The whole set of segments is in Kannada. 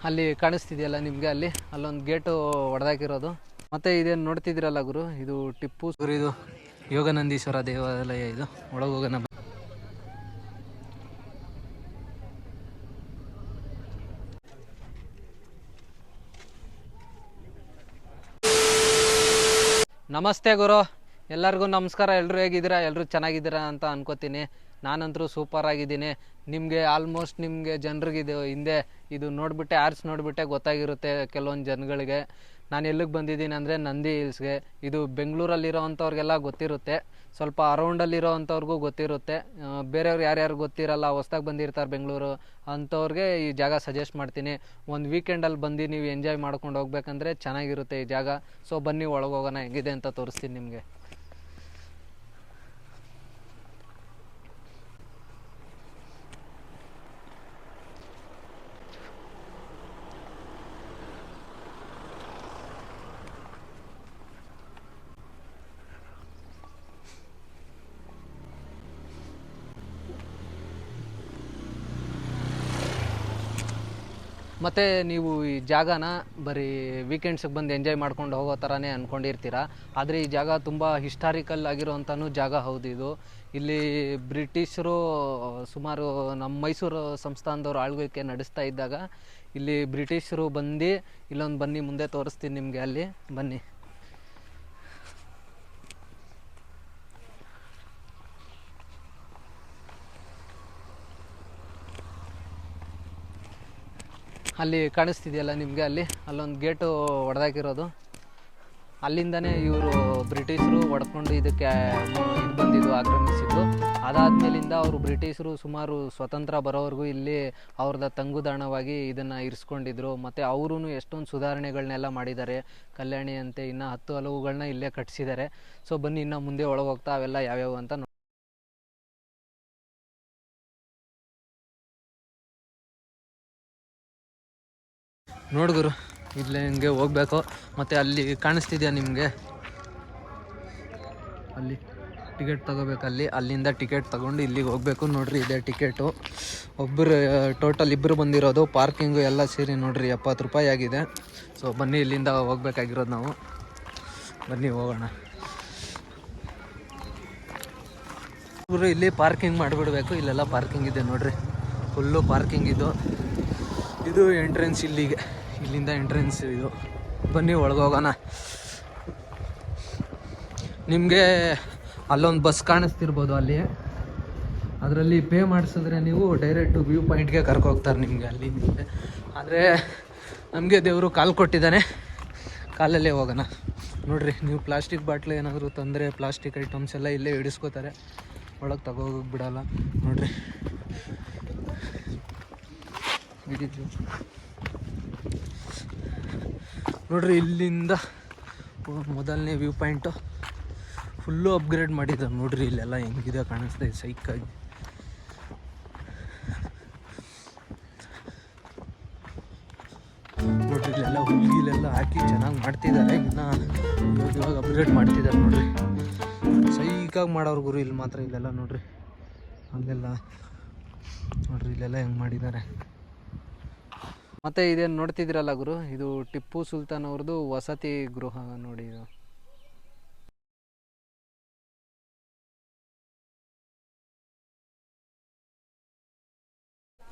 ಅಲ್ಲಿ ಕಾಣಿಸ್ತಿದೆಯಲ್ಲ ನಿಮಗೆ, ಅಲ್ಲೊಂದು ಗೇಟು ಹೊಡೆದಾಕಿರೋದು. ಮತ್ತು ಇದೇನು ನೋಡ್ತಿದ್ದೀರಲ್ಲ ಗುರು, ಇದು ಟಿಪ್ಪು ಗುರು, ಇದು ಯೋಗಾನಂದೀಶ್ವರ ದೇವಾಲಯ. ಇದು ಒಳಗೆ ಹೋಗೋಣ. ನಮಸ್ತೆ ಗುರು, ಎಲ್ಲರಿಗೂ ನಮಸ್ಕಾರ. ಎಲ್ಲರೂ ಹೇಗಿದ್ದೀರಾ? ಎಲ್ಲರೂ ಚೆನ್ನಾಗಿದ್ದೀರಾ ಅಂತ ಅನ್ಕೋತೀನಿ. ನಾನಂತರೂ ಸೂಪರ್ ಆಗಿದ್ದೀನಿ. ನಿಮಗೆ ಆಲ್ಮೋಸ್ಟ್ ನಿಮಗೆ ಜನರಿಗಿದು ಹಿಂದೆ ಇದು ನೋಡಿಬಿಟ್ಟೆ, ಆರ್ಸ್ ನೋಡಿಬಿಟ್ಟೆ ಗೊತ್ತಾಗಿರುತ್ತೆ ಕೆಲವೊಂದು ಜನಗಳಿಗೆ. ನಾನು ಎಲ್ಲಿಗೆ ಬಂದಿದ್ದೀನಿ ಅಂದರೆ ನಂದಿ ಹಿಲ್ಸ್ಗೆ. ಇದು ಬೆಂಗಳೂರಲ್ಲಿರೋವಂಥವ್ರಿಗೆಲ್ಲ ಗೊತ್ತಿರುತ್ತೆ, ಸ್ವಲ್ಪ ಅರೌಂಡಲ್ಲಿರೋ ಅಂಥವ್ರಿಗೂ ಗೊತ್ತಿರುತ್ತೆ. ಬೇರೆಯವ್ರು ಯಾರ್ಯಾರು ಗೊತ್ತಿರಲ್ಲ, ಹೊಸ್ದಾಗಿ ಬಂದಿರ್ತಾರೆ ಬೆಂಗಳೂರು ಅಂಥವ್ರಿಗೆ ಈ ಜಾಗ ಸಜೆಸ್ಟ್ ಮಾಡ್ತೀನಿ. ಒಂದು ವೀಕೆಂಡಲ್ಲಿ ಬಂದು ನೀವು ಎಂಜಾಯ್ ಮಾಡ್ಕೊಂಡು ಹೋಗ್ಬೇಕಂದ್ರೆ ಚೆನ್ನಾಗಿರುತ್ತೆ ಈ ಜಾಗ. ಸೊ ಬನ್ನಿ ಒಳಗೆ ಹೋಗೋಣ, ಹೆಂಗಿದೆ ಅಂತ ತೋರಿಸ್ತೀನಿ ನಿಮಗೆ. ಮತ್ತು ನೀವು ಈ ಜಾಗನ ಬರೀ ವೀಕೆಂಡ್ಸಿಗೆ ಬಂದು ಎಂಜಾಯ್ ಮಾಡ್ಕೊಂಡು ಹೋಗೋ ಥರನೇ ಅಂದ್ಕೊಂಡಿರ್ತೀರ. ಆದರೆ ಈ ಜಾಗ ತುಂಬ ಹಿಸ್ಟಾರಿಕಲ್ ಆಗಿರೋವಂಥನೂ ಜಾಗ ಹೌದು. ಇದು ಇಲ್ಲಿ ಬ್ರಿಟಿಷರು ಸುಮಾರು ನಮ್ಮ ಮೈಸೂರು ಸಂಸ್ಥಾನದವ್ರು ಆಳ್ವಿಕೆ ನಡೆಸ್ತಾ ಇದ್ದಾಗ ಇಲ್ಲಿ ಬ್ರಿಟಿಷರು ಬಂದು ಇಲ್ಲೊಂದು ಬನ್ನಿ ಮುಂದೆ ತೋರಿಸ್ತೀನಿ ನಿಮಗೆ, ಅಲ್ಲಿ ಬನ್ನಿ. ಅಲ್ಲಿ ಕಾಣಿಸ್ತಿದೆಯಲ್ಲ ನಿಮಗೆ, ಅಲ್ಲೊಂದು ಗೇಟು ಹೊಡೆದಾಕಿರೋದು. ಅಲ್ಲಿಂದನೇ ಇವರು ಬ್ರಿಟಿಷರು ಹೊಡ್ಕೊಂಡು ಇದಕ್ಕೆ ಇದು ಬಂದಿದ್ದು, ಆಕ್ರಮಿಸಿದ್ದು. ಅದಾದಮೇಲಿಂದ ಅವರು ಬ್ರಿಟಿಷರು ಸುಮಾರು ಸ್ವತಂತ್ರ ಬರೋವರೆಗೂ ಇಲ್ಲಿ ಅವ್ರದ್ದು ತಂಗುದಾಣವಾಗಿ ಇದನ್ನು ಇರಿಸ್ಕೊಂಡಿದ್ರು. ಮತ್ತು ಅವರೂ ಎಷ್ಟೊಂದು ಸುಧಾರಣೆಗಳನ್ನೆಲ್ಲ ಮಾಡಿದ್ದಾರೆ. ಕಲ್ಯಾಣಿ ಅಂತೆ ಇನ್ನು 10 ಹಲವುಗಳನ್ನ ಇಲ್ಲೇ ಕಟ್ಟಿಸಿದ್ದಾರೆ. ಸೊ ಬನ್ನಿ ಇನ್ನು ಮುಂದೆ ಒಳಗೆ ಹೋಗ್ತಾ ಅವೆಲ್ಲ ಯಾವ್ಯಾವು ಅಂತ ನೋಡ್ಗುರು. ಇಲ್ಲೇ ಹಿಂಗೆ ಹೋಗ್ಬೇಕು. ಮತ್ತು ಅಲ್ಲಿ ಕಾಣಿಸ್ತಿದ್ಯಾ ನಿಮಗೆ, ಅಲ್ಲಿ ಟಿಕೆಟ್ ತೊಗೋಬೇಕು. ಅಲ್ಲಿಂದ ಟಿಕೆಟ್ ತೊಗೊಂಡು ಇಲ್ಲಿಗೆ ಹೋಗಬೇಕು. ನೋಡಿರಿ, ಇದೇ ಟಿಕೆಟು. ಟೋಟಲ್ ಇಬ್ಬರು ಬಂದಿರೋದು. ಪಾರ್ಕಿಂಗು ಎಲ್ಲ ಸೇರಿ ನೋಡಿರಿ 70 ರೂಪಾಯಿ ಆಗಿದೆ. ಸೊ ಬನ್ನಿ, ಇಲ್ಲಿಂದ ಹೋಗ್ಬೇಕಾಗಿರೋದು ನಾವು. ಬನ್ನಿ ಹೋಗೋಣ. ಇಲ್ಲಿ ಪಾರ್ಕಿಂಗ್ ಮಾಡಿಬಿಡ್ಬೇಕು. ಇಲ್ಲೆಲ್ಲ ಪಾರ್ಕಿಂಗ್ ಇದೆ ನೋಡಿರಿ, ಫುಲ್ಲು ಪಾರ್ಕಿಂಗ್. ಇದು ಎಂಟ್ರೆನ್ಸ್. ಇಲ್ಲಿಂದ ಎಂಟ್ರೆನ್ಸ್ ಇದು. ಬನ್ನಿ ಒಳಗೆ ಹೋಗೋಣ. ನಿಮಗೆ ಅಲ್ಲೊಂದು ಬಸ್ ಕಾಣಿಸ್ತಿರ್ಬೋದು, ಅದರಲ್ಲಿ ಪೇ ಮಾಡಿಸಿದ್ರೆ ನೀವು ಡೈರೆಕ್ಟು ವ್ಯೂ ಪಾಯಿಂಟ್ಗೆ ಕರ್ಕೋಗ್ತಾರೆ ನಿಮಗೆ ಅಲ್ಲಿ. ಆದರೆ ನಮಗೆ ದೇವರು ಕಾಲು ಕೊಟ್ಟಿದ್ದಾನೆ, ಕಾಲಲ್ಲೇ ಹೋಗೋಣ. ನೋಡಿರಿ, ನೀವು ಪ್ಲಾಸ್ಟಿಕ್ ಬಾಟ್ಲು ಏನಾದರೂ ತಂದರೆ ಪ್ಲಾಸ್ಟಿಕ್ ಐಟಮ್ಸ್ ಎಲ್ಲ ಇಲ್ಲೇ ಹಿಡಿಸ್ಕೋತಾರೆ, ಒಳಗೆ ತಗೋಗಿ ಬಿಡೋಲ್ಲ. ನೋಡಿರಿ, ನೋಡ್ರಿ, ಇಲ್ಲಿಂದ ಮೊದಲನೇ ವ್ಯೂ ಪಾಯಿಂಟು ಫುಲ್ಲು ಅಪ್ಗ್ರೇಡ್ ಮಾಡಿದ್ದಾರೆ. ನೋಡ್ರಿ, ಇಲ್ಲೆಲ್ಲ ಹೆಂಗಿದೆ ಕಾಣಿಸ್ತಾ ಇದೆ ಸೈಕಾಗಿ. ನೋಡ್ರಿ, ಇಲ್ಲೆಲ್ಲ ಹುಲ್ಲಿಲೆಲ್ಲ ಹಾಕಿ ಚೆನ್ನಾಗಿ ಮಾಡ್ತಿದ್ದಾರೆ. ಇವಾಗ ಅಪ್ಗ್ರೇಡ್ ಮಾಡ್ತಿದ್ದಾರೆ ನೋಡ್ರಿ, ಸೈಕಾಗಿ ಮಾಡೋರು ಗುರು. ಇಲ್ಲಿ ಮಾತ್ರ ಇಲ್ಲೆಲ್ಲ ನೋಡ್ರಿ, ಅಲ್ಲೆಲ್ಲ ನೋಡ್ರಿ, ಇಲ್ಲೆಲ್ಲ ಹೆಂಗೆ ಮಾಡಿದ್ದಾರೆ. ಮತ್ತು ಇದೇನು ನೋಡ್ತಿದ್ದೀರಲ್ಲ ಗುರು, ಇದು ಟಿಪ್ಪು ಸುಲ್ತಾನ್ ಅವ್ರದ್ದು ವಸತಿ ಗೃಹ ನೋಡಿ. ಇದು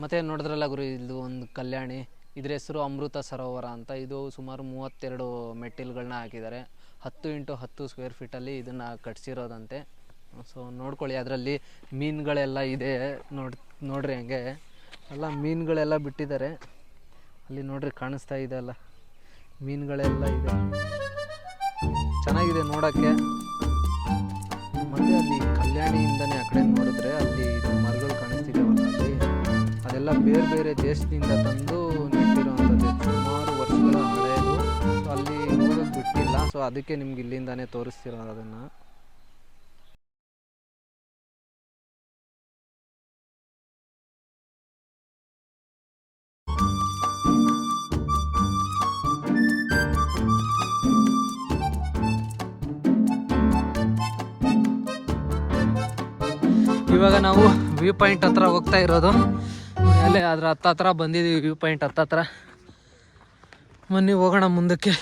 ಮತ್ತು ನೋಡಿದ್ರಲ್ಲ ಗುರು, ಇದು ಒಂದು ಕಲ್ಯಾಣಿ. ಇದ್ರ ಹೆಸರು ಅಮೃತ ಸರೋವರ ಅಂತ. ಇದು ಸುಮಾರು 32 ಮೆಟ್ಟಿಲುಗಳನ್ನ ಹಾಕಿದ್ದಾರೆ. 10x10 ಸ್ಕ್ವೇರ್ ಫೀಟಲ್ಲಿ ಇದನ್ನು ಕಟ್ಸಿರೋದಂತೆ. ಸೊ ನೋಡ್ಕೊಳ್ಳಿ, ಅದರಲ್ಲಿ ಮೀನುಗಳೆಲ್ಲ ಇದೆ. ನೋಡ್ರಿ ಹಂಗೆ ಎಲ್ಲ ಮೀನುಗಳೆಲ್ಲ ಬಿಟ್ಟಿದ್ದಾರೆ. ಅಲ್ಲಿ ನೋಡ್ರಿ, ಕಾಣಿಸ್ತಾ ಇದೆ ಅಲ್ಲ, ಮೀನುಗಳೆಲ್ಲ ಇದೆ. ಚೆನ್ನಾಗಿದೆ ನೋಡೋಕ್ಕೆ. ಮತ್ತು ಅಲ್ಲಿ ಕಲ್ಯಾಣಿಯಿಂದನೇ ಆ ಕಡೆ ನೋಡಿದ್ರೆ ಅಲ್ಲಿ ಮರಗಳು ಕಾಣಿಸ್ತಿದ್ದಾವಲ್ಲ, ಅದೆಲ್ಲ ಬೇರೆ ಬೇರೆ ದೇಶದಿಂದ ತಂದು ನೆಟ್ಟಿರೋವಂಥದ್ದು, ಸುಮಾರು ವರ್ಷಗಳ ಹಳೆಯದು. ಸೊ ಅಲ್ಲಿ ಹೋಗೋಕ್ಕೆ ಬಿಟ್ಟಿಲ್ಲ. ಸೊ ಅದಕ್ಕೆ ನಿಮ್ಗೆ ಇಲ್ಲಿಂದಾನೇ ತೋರಿಸ್ತಿರೋದು ಅದನ್ನು. ಇವಾಗ ನಾವು ವ್ಯೂ ಪಾಯಿಂಟ್ ಹತ್ರ ಹೋಗ್ತಾ ಇರೋದು. ಅಲ್ಲೇ ಅದ್ರ ಹತ್ರ ಬಂದಿದ್ದೀವಿ, ವ್ಯೂ ಪಾಯಿಂಟ್ ಹತ್ರ. ಬನ್ನಿ ಹೋಗೋಣ ಮುಂದಕ್ಕೆ.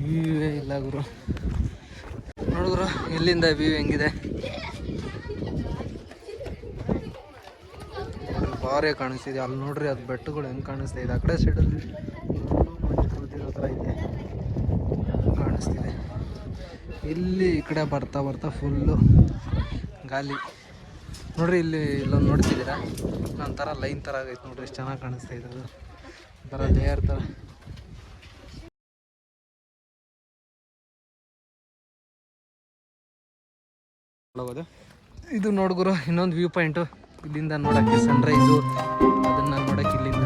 ವ್ಯೂವೇ ಇಲ್ಲ ಗುರು. ನೋಡಿದ್ರು ಇಲ್ಲಿಂದ ವ್ಯೂ ಹೆಂಗಿದೆ, ಭಾರಿ ಕಾಣಿಸ್ತಿದೆ. ಅಲ್ಲಿ ನೋಡ್ರಿ ಅದು ಬೆಟ್ಟಗಳು ಹೆಂಗೆ ಕಾಣಿಸ್ತಾ ಇದೆ. ಆ ಕಡೆ ಸೈಡಲ್ಲಿ ಮಂಜು ಕವಿದಿರೋ ಥರ ಇದೆ ಕಾಣಿಸ್ತಿದೆ. ಇಲ್ಲಿ ಈ ಕಡೆ ಬರ್ತಾ ಬರ್ತಾ ಫುಲ್ಲು ಗಾಳಿ. ನೋಡ್ರಿ ಇಲ್ಲೊಂದು ನೋಡ್ತಿದ್ದೀರಾ, ಒಂಥರ ಲೈನ್ ಥರ ಆಗೈತೆ ನೋಡ್ರಿ, ಎಷ್ಟು ಚೆನ್ನಾಗಿ ಕಾಣಿಸ್ತಾ ಇದೆ. ಅದು ಒಂಥರ ಲೇಯರ್ ಥರ. ಇದು ನೋಡ್ಗುರು ಇನ್ನೊಂದು ವ್ಯೂ ಪಾಯಿಂಟು. ಇಲ್ಲಿಂದ ನೋಡೋಕ್ಕೆ ಸನ್ರೈಸು, ಅದನ್ನು ನೋಡೋಕ್ಕೆ ಇಲ್ಲಿಂದ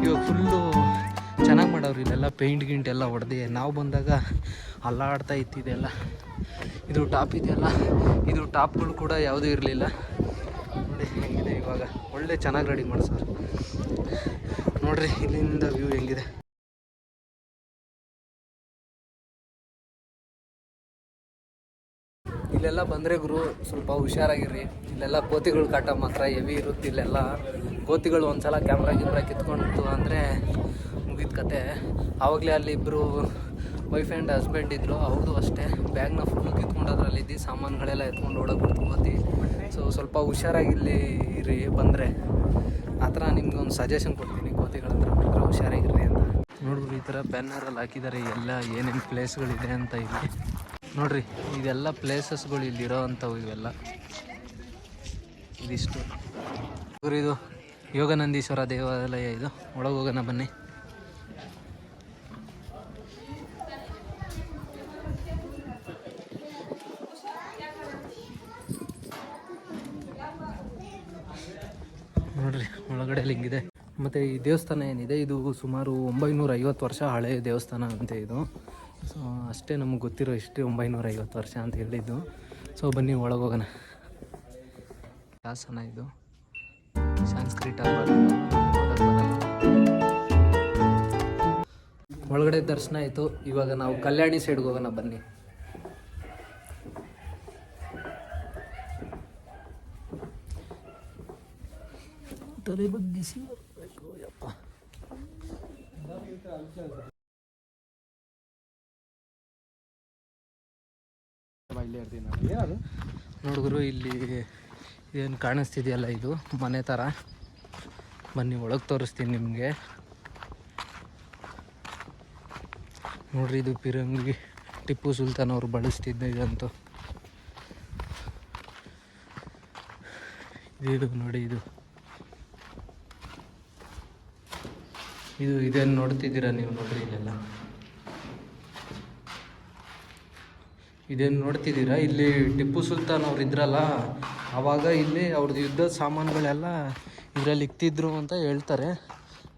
ಇವಾಗ ಫುಲ್ಲು ಚೆನ್ನಾಗಿ ಮಾಡವ್ರು. ಇಲ್ಲೆಲ್ಲ ಪೇಂಟ್ ಗಿಂಟ್ ಎಲ್ಲ ಹೊಡೆದು ನಾವು ಬಂದಾಗ ಅಲ್ಲಾಡ್ತಾ ಇತ್ತಿದೆಲ್ಲ. ಇದು ಟಾಪ್ ಇದೆಯಲ್ಲ, ಇದು ಟಾಪ್ಗಳು ಕೂಡ ಯಾವುದೂ ಇರಲಿಲ್ಲ. ನೋಡಿ ಹೆಂಗಿದೆ ಇವಾಗ, ಒಳ್ಳೆ ಚೆನ್ನಾಗಿ ರೆಡಿ ಮಾಡಿಸೋರು. ನೋಡ್ರಿ ಇಲ್ಲಿಂದ ವ್ಯೂ ಹೆಂಗಿದೆ. ಇಲ್ಲೆಲ್ಲ ಬಂದರೆ ಗುರು ಸ್ವಲ್ಪ ಹುಷಾರಾಗಿರ್ರಿ. ಇಲ್ಲೆಲ್ಲ ಕೋತಿಗಳು ಕಾಟ ಮಾತ್ರ ಹೆವಿ ಇರುತ್ತೆ. ಇಲ್ಲೆಲ್ಲ ಕೋತಿಗಳು ಒಂದ್ಸಲ ಕ್ಯಾಮ್ರಾ ಕಿತ್ಕೊಂಡು ಅಂದರೆ ಮುಗಿದ ಕತೆ. ಆವಾಗಲೇ ಅಲ್ಲಿ ಇಬ್ಬರು ವೈಫ್ ಆ್ಯಂಡ್ ಹಸ್ಬೆಂಡ್ ಇದ್ದರು, ಅವ್ರದ್ದು ಅಷ್ಟೇ. ಬ್ಯಾಗ್ನ ಫುಲ್ಲು ಕಿತ್ಕೊಂಡು ಅದರಲ್ಲಿದ್ದು ಸಾಮಾನುಗಳೆಲ್ಲ ಎತ್ಕೊಂಡು ಓಡೋಗ್ಬಿಡ್ತು ಕೋತಿ. ಸೊ ಸ್ವಲ್ಪ ಹುಷಾರಾಗಿಲ್ಲಿ ಇರಿ ಬಂದರೆ. ಆ ಥರ ನಿಮ್ಗೆ ಒಂದು ಸಜೆಷನ್ ಕೊಡ್ತೀನಿ, ಕೋತಿಗಳ ಹತ್ರ ಮಾತ್ರ ಹುಷಾರಾಗಿರ್ರಿ ಅಂತ. ನೋಡ್ರಿ ಈ ಥರ ಬ್ಯಾನರಲ್ಲಿ ಹಾಕಿದ್ದಾರೆ ಎಲ್ಲ ಏನೇನು ಪ್ಲೇಸ್ಗಳಿದೆ ಅಂತ. ಇಲ್ಲಿ ನೋಡ್ರಿ ಇದೆಲ್ಲ ಪ್ಲೇಸಸ್ಗಳು ಇಲ್ಲಿರೋ ಅಂಥವು ಇವೆಲ್ಲ. ಇದಿಷ್ಟು ಇದು ಯೋಗನಂದೀಶ್ವರ ದೇವಾಲಯ. ಇದು ಒಳಗೆ ಹೋಗೋಣ ಬನ್ನಿ. ನೋಡ್ರಿ ಒಳಗಡೆ ಹಿಂಗಿದೆ. ಮತ್ತು ಈ ದೇವಸ್ಥಾನ ಏನಿದೆ ಇದು ಸುಮಾರು 950 ವರ್ಷ ಹಳೆಯ ದೇವಸ್ಥಾನ ಅಂತೆ ಇದು. ಸೊ ಅಷ್ಟೇ ನಮಗೆ ಗೊತ್ತಿರೋ ಇಷ್ಟೇ, 950 ವರ್ಷ ಅಂತ ಹೇಳಿದ್ದು. ಸೊ ಬನ್ನಿ ಒಳಗೆ ಹೋಗೋಣ. ಶಾಸನ ಇದು, ಸಂಸ್ಕೃತ. ಒಳಗಡೆ ದರ್ಶನ ಆಯಿತು. ಇವಾಗ ನಾವು ಕಲ್ಯಾಣಿ ಸೈಡ್ಗೆ ಹೋಗೋಣ ಬನ್ನಿ. ತಲೆ ಬಗ್ಗಿಸಿ ಬರಬೇಕು ಯಪ್ಪ. ನೋಡಿದ್ರು ಇಲ್ಲಿ ಏನು ಕಾಣಿಸ್ತಿದೆಯಲ್ಲ, ಇದು ಮನೆ ಥರ. ಬನ್ನಿ ಒಳಗೆ ತೋರಿಸ್ತೀನಿ ನಿಮಗೆ. ನೋಡ್ರಿ ಇದು ಪಿರಂಗಿ, ಟಿಪ್ಪು ಸುಲ್ತಾನ್ ಅವರು ಬಳಸ್ತಿದ್ದ ಇದಂತೂ. ಇದು ನೋಡಿ ಇದೇನು ನೋಡ್ತಿದ್ದೀರಾ ನೀವು? ನೋಡ್ರಿ ಇಲ್ಲೆಲ್ಲ ಇದೇನು ನೋಡ್ತಿದ್ದೀರಾ, ಇಲ್ಲಿ ಟಿಪ್ಪು ಸುಲ್ತಾನ್ ಅವ್ರು ಇದ್ರಲ್ಲ, ಆವಾಗ ಇಲ್ಲಿ ಅವ್ರದ್ದು ಯುದ್ಧದ ಸಾಮಾನುಗಳೆಲ್ಲ ಇದರಲ್ಲಿ ಇಕ್ತಿದ್ರು ಅಂತ ಹೇಳ್ತಾರೆ.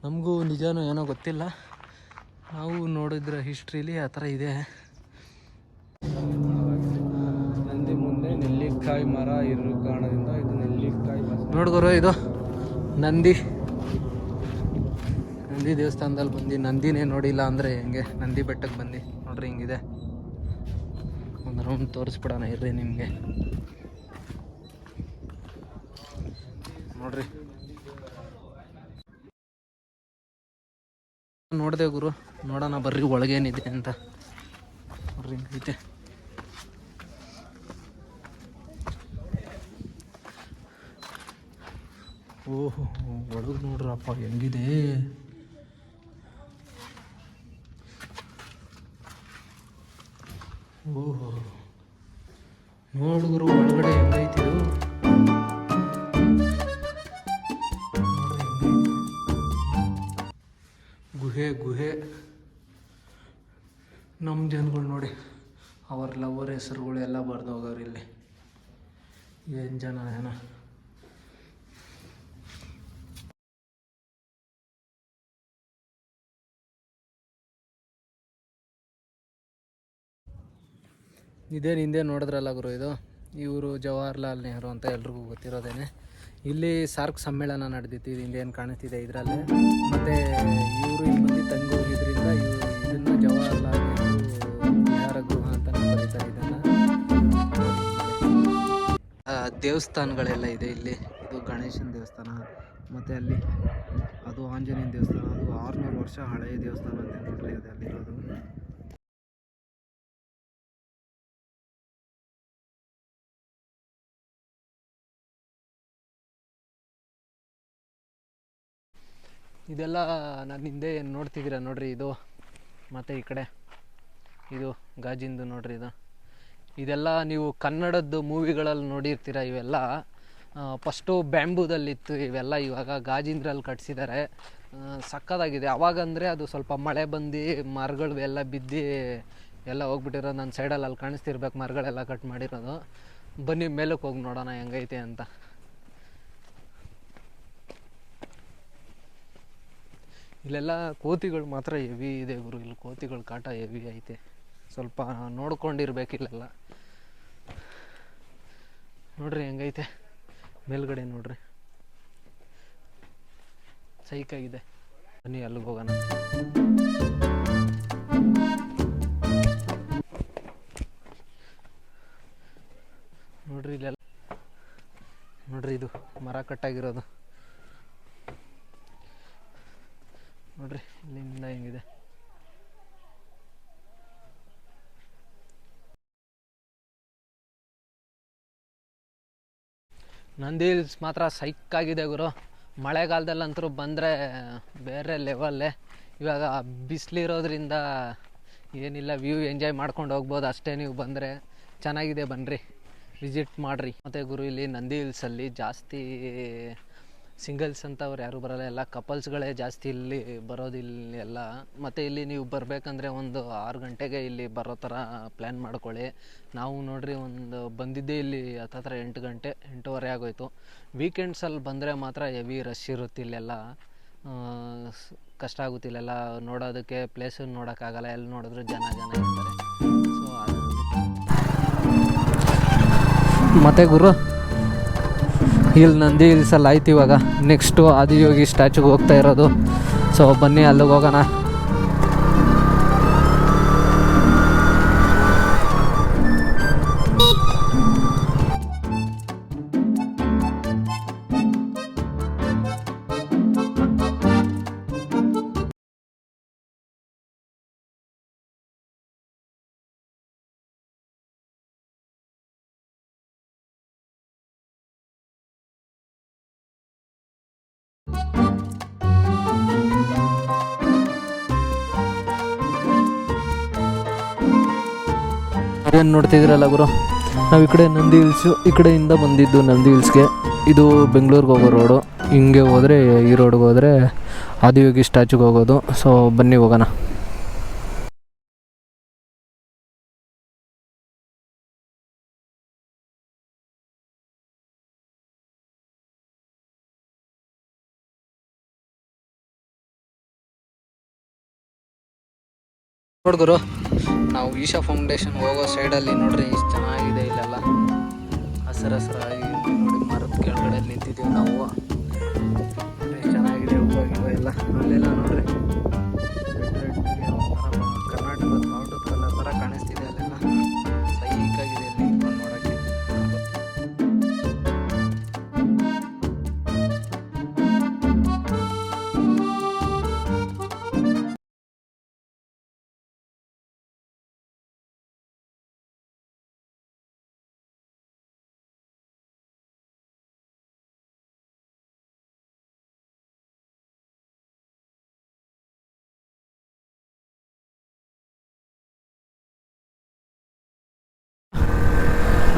ನಮಗೂ ನಿಜನೋ ಏನೋ ಗೊತ್ತಿಲ್ಲ, ನಾವು ನೋಡಿದ್ರೆ ಹಿಸ್ಟ್ರೀಲಿ ಆ ಥರ ಇದೆ. ನಂದಿ ಮುಂದೆ ನೆಲ್ಲಿಕಾಯಿ ಮರ ಇರೋ ಕಾರಣದಿಂದ ಇದು ನೆಲ್ಲಿಕಾಯಿ ನೋಡ್ಗೋರು. ಇದು ನಂದಿ ದೇವಸ್ಥಾನದಲ್ಲಿ ಬಂದು ನಂದಿನೇ ನೋಡಿಲ್ಲ ಅಂದರೆ ಹೆಂಗೆ. ನಂದಿ ಬೆಟ್ಟಕ್ಕೆ ಬಂದು ನೋಡ್ರಿ ಹಿಂಗಿದೆ. ಒಂದು ರೌಂಡ್ ತೋರಿಸ್ಬಿಡೋಣ ಇರ್ರಿ ನಿಮಗೆ. ನೋಡ್ರಿ ನೋಡಿದೆ ಗುರು, ನೋಡೋಣ ಬರ್ರಿ ಒಳಗೇನಿದೆ ಅಂತ. ನೋಡ್ರಿ ಹಿಂಗೈತೆ. ಓಹೋ ಒಳಗೆ ನೋಡ್ರಪ್ಪ ಹೆಂಗಿದೆ. ಓಹೋ ನೋಡಿದ್ರು ಒಳಗಡೆ ಹೆಂಗೈತಿದು. ಗುಹೆ ನಮ್ಮ ಜನಗಳು ನೋಡಿ ಅವ್ರ ಲವರ್ ಹೆಸರುಗಳು ಎಲ್ಲ ಬರ್ದು ಹೋಗೋರು ಇಲ್ಲಿ. ಏನು ಜನ ಏನ. ಇದೇನು ಹಿಂದೆ ನೋಡಿದ್ರಲ್ಲ ಗುರು, ಇದು ಇವರು ಜವಾಹರ್ಲಾಲ್ ನೆಹರು ಅಂತ ಎಲ್ರಿಗೂ ಗೊತ್ತಿರೋದೇನೆ. ಇಲ್ಲಿ ಸಾರ್ಕ್ ಸಮ್ಮೇಳನ ನಡೆದಿತ್ತು, ಇದು ಹಿಂದೆ ಏನು ಕಾಣಿಸ್ತಿದೆ ಇದರಲ್ಲೇ. ಮತ್ತು ಇವರು ಇಲ್ಲಿ ಬಂದು ತಂಗಿ ಹೋಗಿದ್ರಿಂದ ಇದನ್ನು ಜವಾಹರ್ಲಾಲ್ ನೆಹರು ವಿಹಾರ ಗೃಹ ಅಂತಲೇ ಕರೀತಾರೆ ಇದನ್ನು. ದೇವಸ್ಥಾನಗಳೆಲ್ಲ ಇದೆ ಇಲ್ಲಿ. ಇದು ಗಣೇಶನ ದೇವಸ್ಥಾನ, ಮತ್ತು ಅಲ್ಲಿ ಅದು ಆಂಜನೇಯನ ದೇವಸ್ಥಾನ. ಅದು 600 ವರ್ಷ ಹಳೆಯ ದೇವಸ್ಥಾನ ಅಂತ ನೋಡ್ರಿ ಅದು ಅಲ್ಲಿರೋದು. ಇದೆಲ್ಲ ನಾನು ಹಿಂದೆ ಏನು ನೋಡ್ತಿದ್ದೀರಾ ನೋಡ್ರಿ ಇದು. ಮತ್ತು ಈ ಕಡೆ ಇದು ಗಾಜಿಂದು ನೋಡ್ರಿ ಇದು. ಇದೆಲ್ಲ ನೀವು ಕನ್ನಡದ್ದು ಮೂವಿಗಳಲ್ಲಿ ನೋಡಿರ್ತೀರ. ಇವೆಲ್ಲ ಫಸ್ಟು ಬ್ಯಾಂಬೂದಲ್ಲಿತ್ತು ಇವೆಲ್ಲ, ಇವಾಗ ಗಾಜಿಂದ್ರಲ್ಲಿ ಕಟ್ಸಿದ್ದಾರೆ. ಸಕ್ಕತ್ತಾಗಿದೆ. ಅವಾಗಂದರೆ ಅದು ಸ್ವಲ್ಪ ಮಳೆ ಬಂದು ಮರಗಳು ಎಲ್ಲ ಬಿದ್ದು ಎಲ್ಲ ಹೋಗ್ಬಿಟ್ಟಿರೋದು. ನನ್ನ ಸೈಡಲ್ಲಿ ಅಲ್ಲಿ ಕಾಣಿಸ್ತಿರ್ಬೇಕು ಮರಗಳೆಲ್ಲ ಕಟ್ ಮಾಡಿರೋದು. ಬನ್ನಿ ಮೇಲಕ್ಕೆ ಹೋಗಿ ನೋಡೋಣ ಹೆಂಗೈತೆ ಅಂತ. ಇಲ್ಲೆಲ್ಲ ಕೋತಿಗಳು ಮಾತ್ರ ಹೆವಿ ಇದೆ ಗುರು. ಇಲ್ಲಿ ಕೋತಿಗಳ ಕಾಟ ಹೆವಿ ಐತೆ. ಸ್ವಲ್ಪ ನೋಡ್ಕೊಂಡಿರ್ಬೇಕು ಇಲ್ಲೆಲ್ಲ. ನೋಡ್ರಿ ಹೆಂಗೈತೆ ಮೇಲ್ಗಡೆ ನೋಡ್ರಿ, ಸೈಕಾಗಿದೆ. ಬನ್ನಿ ಅಲ್ಲಿಗೆ ಹೋಗೋಣ. ನೋಡ್ರಿ ಇಲ್ಲೆಲ್ಲ ನೋಡ್ರಿ, ಇದು ಮರ ಕಟ್ಟಾಗಿರೋದು ನೋಡ್ರಿ. ಇಲ್ಲಿಂದ ಹೆಂಗಿದೆ. ನಂದಿ ಹಿಲ್ಸ್ ಮಾತ್ರ ಸೈಕಾಗಿದೆ ಗುರು. ಮಳೆಗಾಲದಲ್ಲಂತೂ ಬಂದರೆ ಬೇರೆ ಲೆವೆಲ್ಲೇ. ಇವಾಗ ಬಿಸಿಲಿರೋದ್ರಿಂದ ಏನಿಲ್ಲ, ವ್ಯೂ ಎಂಜಾಯ್ ಮಾಡ್ಕೊಂಡು ಹೋಗ್ಬೋದು ಅಷ್ಟೇ. ನೀವು ಬಂದರೆ ಚೆನ್ನಾಗಿದೆ, ಬನ್ನಿರಿ ವಿಸಿಟ್ ಮಾಡಿರಿ. ಮತ್ತು ಗುರು ಇಲ್ಲಿ ನಂದಿ ಹಿಲ್ಸಲ್ಲಿ ಜಾಸ್ತಿ ಸಿಂಗಲ್ಸ್ ಅಂತ ಅವ್ರು ಯಾರೂ ಬರೋಲ್ಲ, ಎಲ್ಲ ಕಪಲ್ಸ್ಗಳೇ ಜಾಸ್ತಿ ಇಲ್ಲಿ ಬರೋದು ಇಲ್ಲಿ ಎಲ್ಲ. ಮತ್ತು ಇಲ್ಲಿ ನೀವು ಬರಬೇಕಂದ್ರೆ ಒಂದು 6 ಗಂಟೆಗೆ ಇಲ್ಲಿ ಬರೋ ಥರ ಪ್ಲ್ಯಾನ್ ಮಾಡ್ಕೊಳ್ಳಿ. ನಾವು ನೋಡ್ರಿ ಒಂದು ಬಂದಿದ್ದೇ ಇಲ್ಲಿ ಹತ್ತತ್ರ 8 ಗಂಟೆ 8:15 ಆಗೋಯ್ತು. ವೀಕೆಂಡ್ಸಲ್ಲಿ ಬಂದರೆ ಮಾತ್ರ ಹೆವಿ ರಶ್ ಇರುತ್ತೆ ಇಲ್ಲೆಲ್ಲ. ಕಷ್ಟ ಆಗುತ್ತೆ ಇಲ್ಲೆಲ್ಲ ನೋಡೋದಕ್ಕೆ. ಪ್ಲೇಸನ್ನು ನೋಡೋಕ್ಕಾಗಲ್ಲ, ಎಲ್ಲಿ ನೋಡಿದ್ರು ಜನ ಇರ್ತಾರೆ. ಸೊ ಅದು ಮತ್ತು ಗುರು ಇಲ್ಲಿ ನಂದಿ ಹಿಲ್ಸಲ್ಲಿ ಆಯ್ತು. ಇವಾಗ ನೆಕ್ಸ್ಟು ಆದಿಯೋಗಿ ಸ್ಟ್ಯಾಚುಗೆ ಹೋಗ್ತಾ ಇರೋದು. ಸೊ ಬನ್ನಿ ಅಲ್ಲಿಗೆ ಹೋಗೋಣ. ಏನು ನೋಡ್ತಿದ್ದೀರಲ್ಲ ಗುರು, ನಾವು ಈ ಕಡೆ ನಂದಿ ಹಿಲ್ಸು, ಈ ಕಡೆಯಿಂದ ಬಂದಿದ್ದು ನಂದಿ ಹಿಲ್ಸ್ಗೆ. ಇದು ಬೆಂಗಳೂರಿಗೆ ಹೋಗೋ ರೋಡು. ಹಿಂಗೆ ಹೋದರೆ ಈ ರೋಡ್ಗೆ ಹೋದರೆ ಆದಿಯೋಗಿ ಸ್ಟ್ಯಾಚುಗೆ ಹೋಗೋದು. ಸೊ ಬನ್ನಿ ಹೋಗೋಣ. ನೋಡ್ಗುರು, ನಾವು ಈಶಾ ಫೌಂಡೇಶನ್ ಹೋಗೋ ಸೈಡಲ್ಲಿ ನೋಡ್ರಿ ಎಷ್ಟು ಚೆನ್ನಾಗಿದೆ. ಇಲ್ಲೆಲ್ಲ ಹಸಿರಾಗಿ ನೋಡಿ, ಮರದ ಕೆಳಗಡೆ ನಿಂತಿದ್ದೀವಿ ನಾವು. ಎಷ್ಟು ಚೆನ್ನಾಗಿದೆ ಹೂವು ಎಲ್ಲ. ಅಲ್ಲೆಲ್ಲ ನೋಡ್ರಿ ಕರ್ನಾಟಕದ ಬಾವುಟದ ಕಲರ್ ಥರ ಕಾಣಿಸ್ತಿದೆ. ಅಲ್ಲೆಲ್ಲ ಸೈಕಾಗಿದೆ ಇಲ್ಲಿ ನಿಂತ್ಕೊಂಡು ನೋಡೋಕ್ಕೆ.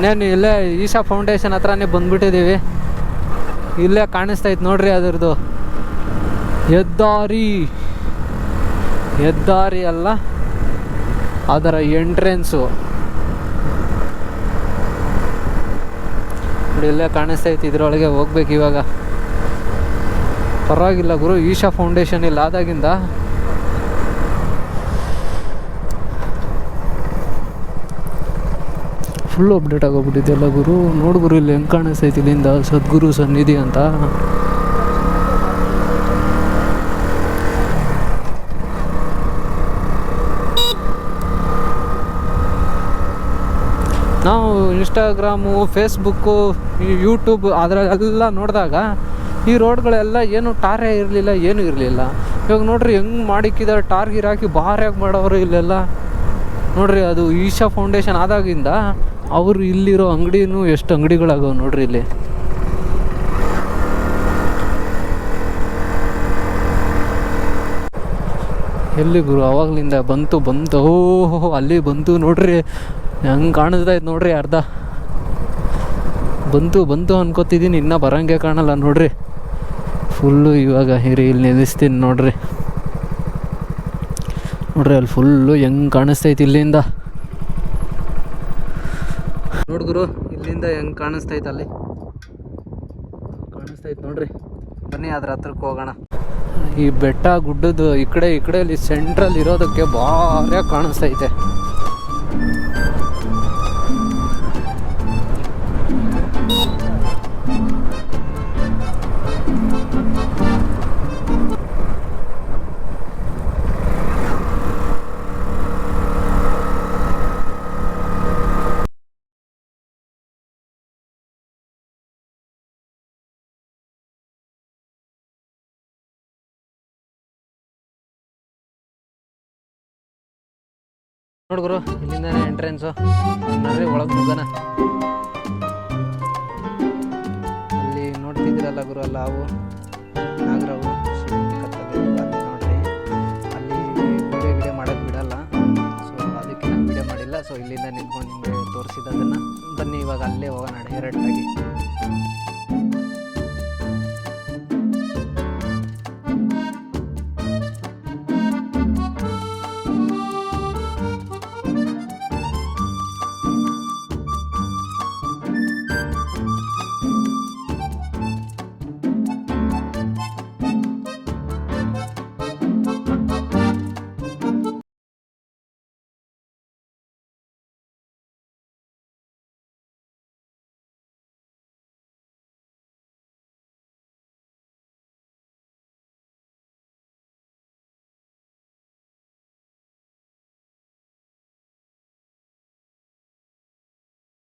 ಇನ್ನೇನು ಇಲ್ಲೇ ಈಶಾ ಫೌಂಡೇಶನ್ ಹತ್ರನೇ ಬಂದ್ಬಿಟ್ಟಿದ್ದೀವಿ. ಇಲ್ಲೇ ಕಾಣಿಸ್ತೈತೆ ನೋಡ್ರಿ ಅದರದ್ದು ಹೆದ್ದಾರಿ ಅಲ್ಲ, ಅದರ ಎಂಟ್ರೆನ್ಸು ನೋಡಿ. ಇಲ್ಲೇ ಕಾಣಿಸ್ತೈತೆ, ಇದರೊಳಗೆ ಹೋಗ್ಬೇಕು ಇವಾಗ. ಪರವಾಗಿಲ್ಲ ಗುರು, ಈಶಾ ಫೌಂಡೇಶನ್ ಇಲ್ಲ ಆದಾಗಿಂದ ಫುಲ್ ಅಪ್ಡೇಟ್ ಆಗೋಗ್ಬಿಟ್ಟಿದೆ ಎಲ್ಲ ಗುರು. ನೋಡು ಗುರು, ಇಲ್ಲಿ ಹೆಂಗೆ ಕಾಣಿಸ್ತೈತಿ ಇಲ್ಲಿಂದ ಸದ್ಗುರು ಸನ್ನಿಧಿ ಅಂತ. ನಾವು ಇನ್ಸ್ಟಾಗ್ರಾಮು, ಫೇಸ್ಬುಕ್ಕು, ಯೂಟ್ಯೂಬ್ ಅದರಲ್ಲೆಲ್ಲ ನೋಡಿದಾಗ ಈ ರೋಡ್ಗಳೆಲ್ಲ ಏನು ಟಾರೇ ಇರಲಿಲ್ಲ, ಏನೂ ಇರಲಿಲ್ಲ. ಇವಾಗ ನೋಡ್ರಿ ಹೆಂಗೆ ಮಾಡಿಕ್ಕಿದ್ದಾರೆ, ಟಾರ್ ಗೀರ್ ಹಾಕಿ ಭಾರಿಯಾಗಿ ಮಾಡೋರು ಇಲ್ಲೆಲ್ಲ. ನೋಡ್ರಿ, ಅದು ಈಶಾ ಫೌಂಡೇಶನ್ ಆದಾಗಿಂದ ಅವರು ಇಲ್ಲಿರೋ ಅಂಗಡಿನೂ ಎಷ್ಟು ಅಂಗಡಿಗಳಾಗವೆ ನೋಡ್ರಿ ಇಲ್ಲಿ. ಎಲ್ಲಿ ಗುರು ಅವಾಗಲಿಂದ ಬಂತು ಓಹೋ ಅಲ್ಲಿ ಬಂತು ನೋಡ್ರಿ, ಹೆಂಗೆ ಕಾಣಿಸ್ತಾಯ್ತು ನೋಡ್ರಿ. ಅರ್ಧ ಬಂತು ಅನ್ಕೋತಿದ್ದೀನಿ, ಇನ್ನೂ ಬರೋಂಗೆ ಕಾಣಲ್ಲ ನೋಡ್ರಿ ಫುಲ್ಲು. ಇವಾಗ ಇಲ್ಲಿ ನಿಲ್ಲಿಸ್ತೀನಿ ನೋಡ್ರಿ ಅಲ್ಲಿ ಫುಲ್ಲು ಹೆಂಗೆ ಕಾಣಿಸ್ತೈತಿ ಇಲ್ಲಿಂದ. ನೋಡ್ಗುರು ಇಲ್ಲಿಂದ ಹೆಂಗೆ ಕಾಣಿಸ್ತೈತೆ, ಅಲ್ಲಿ ಕಾಣಿಸ್ತೈತೆ ನೋಡ್ರಿ. ಬನ್ನಿ ಅದ್ರ ಹತ್ರಕ್ಕೆ ಹೋಗೋಣ. ಈ ಬೆಟ್ಟ ಗುಡ್ಡದ ಈ ಕಡೆ ಇಲ್ಲಿ ಸೆಂಟ್ರಲ್ ಇರೋದಕ್ಕೆ ಭಾರಿ ಕಾಣಿಸ್ತೈತೆ. ನೋಡ್ಗುರು ಇಲ್ಲಿಂದಾನೆ ಎಂಟ್ರೆನ್ಸು. ನೋಡ್ರಿ ಒಳಗೆ ನುಗ್ಗನ. ಅಲ್ಲಿ ನೋಡ್ತಿದ್ದೀರಲ್ಲ ಗುರು, ಅಲ್ಲ ಅವು ನಾಗರವು ಕತ್ತಲ್ಲಿ ನೋಡ್ರಿ. ಅಲ್ಲಿ ವಿಡಿಯೋ ಮಾಡೋಕ್ಕೆ ಬಿಡಲ್ಲ, ಸೊ ಅದಕ್ಕೆ ನಾನು ವಿಡಿಯೋ ಮಾಡಿಲ್ಲ. ಸೊ ಇಲ್ಲಿಂದ ನಿಂತ್ಕೊಂಡು ನಿಮಗೆ ತೋರಿಸಿದ್ದನ್ನು. ಬನ್ನಿ ಇವಾಗ ಅಲ್ಲೇ ಹೋಗೋಣ ಡೈರೆಕ್ಟಾಗಿ.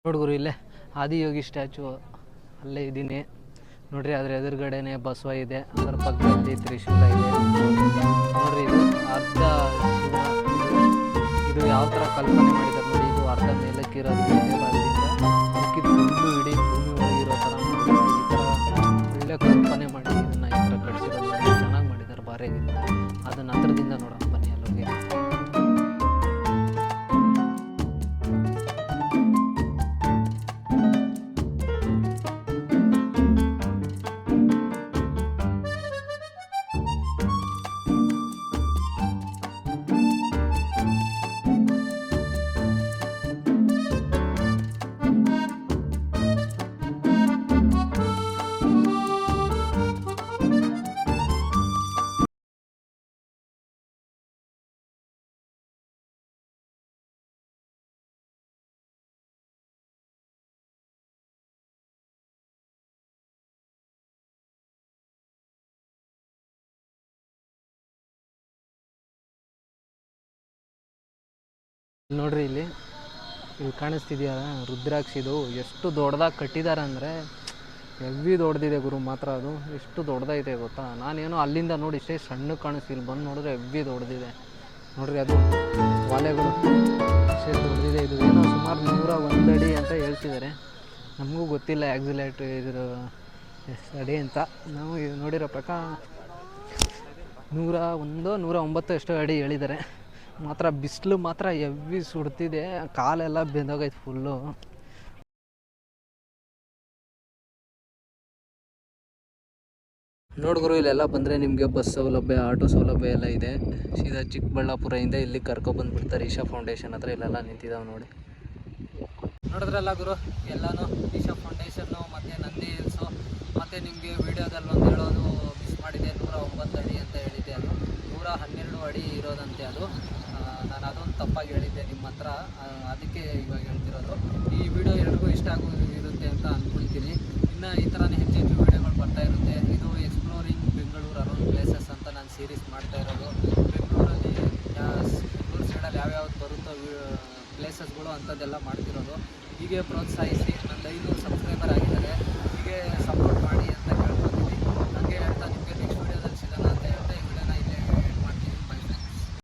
ನೋಡ್ಗುರು ಇಲ್ಲೇ ಆದಿಯೋಗಿ ಸ್ಟ್ಯಾಚು ಅಲ್ಲೇ ಇದ್ದೀನಿ ನೋಡ್ರಿ. ಅದ್ರ ಎದುರುಗಡೆನೆ ಬಸವ ಇದೆ, ಅದರ ಪಕ್ಕದಲ್ಲಿ ತ್ರಿಶೂಲ ಇದೆ ನೋಡ್ರಿ. ಇದು ಅರ್ಧ ಶಿವ, ಇದು ಯಾವ ಥರ ಕಲ್ಪನೆ ಮಾಡಿದ್ದಾರೆ ನೋಡಿ. ಇದು ಅರ್ಧ ಮೇಲಕ್ಕಿರೋದು ಇದೇ ಭಾಗದಿಂದ ಅದಕ್ಕಿದ್ದು ಫುಲ್ಲು ಇಡೀ ಭೂಮಿ ಒಳಗಿರೋ ಥರ ಮಾಡಿದ್ದಾರೆ. ಈ ಥರ ಒಳ್ಳೆ ಕಲ್ಪನೆ ಮಾಡಿ ಇದನ್ನು ಈ ಥರ ಕಟ್ಸಿರೋದು ಚೆನ್ನಾಗಿ ಮಾಡಿದ್ದಾರೆ, ಭಾರಿ ಆಗಿದೆ. ಅದನ್ನು ಹತ್ರದಿಂದ ನೋಡೋಣ ಬನ್ನಿ ಅಲ್ಲಿಗೆ. ನೋಡ್ರಿ ಇಲ್ಲಿ ಕಾಣಿಸ್ತಿದೆಯಲ್ಲ ರುದ್ರಾಕ್ಷಿದು, ಎಷ್ಟು ದೊಡ್ಡದಾಗಿ ಕಟ್ಟಿದ್ದಾರೆ ಅಂದರೆ ಹೆವಿ ದೊಡ್ಡದಿದೆ ಗುರು. ಮಾತ್ರ ಅದು ಎಷ್ಟು ದೊಡ್ಡದೈತೆ ಗೊತ್ತಾ. ನಾನೇನೋ ಅಲ್ಲಿಂದ ನೋಡಿ ಇಷ್ಟೇ ಸಣ್ಣ ಕಾಣಿಸ್ತಿಲ್ಲ, ಬಂದು ನೋಡಿದ್ರೆ ಹೆವಿ ದೊಡ್ಡದಿದೆ ನೋಡ್ರಿ. ಅದು ವಾಲೆಗಳು ಎಷ್ಟು ದೊಡ್ಡದಿದೆ. ಇದು ಏನೋ ಸುಮಾರು 101 ಅಡಿ ಅಂತ ಹೇಳ್ತಿದ್ದಾರೆ, ನಮಗೂ ಗೊತ್ತಿಲ್ಲ ಆ್ಯಕ್ಸಿಲೇಟ್ ಇದ್ರ ಎಷ್ಟು ಅಡಿ ಅಂತ. ನಾವು ನೋಡಿರೋ ಪ್ರಕಾರ 101 109 ಎಷ್ಟೋ ಅಡಿ ಹೇಳಿದ್ದಾರೆ. ಮಾತ್ರ ಬಿಸಿಲು ಮಾತ್ರ ಹೆವಿ ಸುಡ್ತಿದೆ, ಕಾಲೆಲ್ಲ ಬೆಂದೋಗೈತೆ ಫುಲ್ಲು. ನೋಡ್ಗುರು ಇಲ್ಲೆಲ್ಲ ಬಂದರೆ ನಿಮಗೆ ಬಸ್ ಸೌಲಭ್ಯ, ಆಟೋ ಸೌಲಭ್ಯ ಎಲ್ಲ ಇದೆ. ಸೀದಾ ಚಿಕ್ಕಬಳ್ಳಾಪುರದಿಂದ ಇಲ್ಲಿ ಕರ್ಕೊಬಂದುಬಿಡ್ತಾರೆ. ಈಶಾ ಫೌಂಡೇಶನ್ ಹತ್ರ ಇಲ್ಲೆಲ್ಲ ನಿಂತಿದ್ದಾವೆ ನೋಡಿ. ನೋಡಿದ್ರಲ್ಲ ಗುರು, ಎಲ್ಲನೂ ಈಶಾ ಫೌಂಡೇಶನ್ನು ಮತ್ತು ನಂದಿ ಹಿಲ್ಸು. ಮತ್ತು ನಿಮಗೆ ವೀಡಿಯೋದಲ್ಲಿ ಒಂದು ಹೇಳೋದು ಮಿಸ್ ಮಾಡಿದೆ, 109 ಅಡಿ ಅಂತ ಹೇಳಿದ್ದೆ. ಅದು 112 ಅಡಿ ಇರೋದಂತೆ. ಅದು ನಾನು ಅದೊಂದು ತಪ್ಪಾಗಿ ಹೇಳಿದ್ದೆ ನಿಮ್ಮ ಹತ್ರ, ಅದಕ್ಕೆ ಇವಾಗ ಹೇಳ್ತಿರೋದು. ಈ ವಿಡಿಯೋ ಸೀರೀಸ್ ಮಾಡ್ತಾ ಇರೋದು. ಬೆಂಗಳೂರಲ್ಲಿ ಬೆಂಗಳೂರು ಸೈಡಲ್ಲಿ ಯಾವ್ಯಾವ್ದು ಬರುತ್ತೋ ಪ್ಲೇಸಸ್ಗಳು ಅಂಥದ್ದೆಲ್ಲ ಮಾಡ್ತಿರೋದು. ಹೀಗೆ ಪ್ರೋತ್ಸಾಹಿಸಿ. ನನ್ನ 500 ಸಬ್ಸ್ಕ್ರೈಬರ್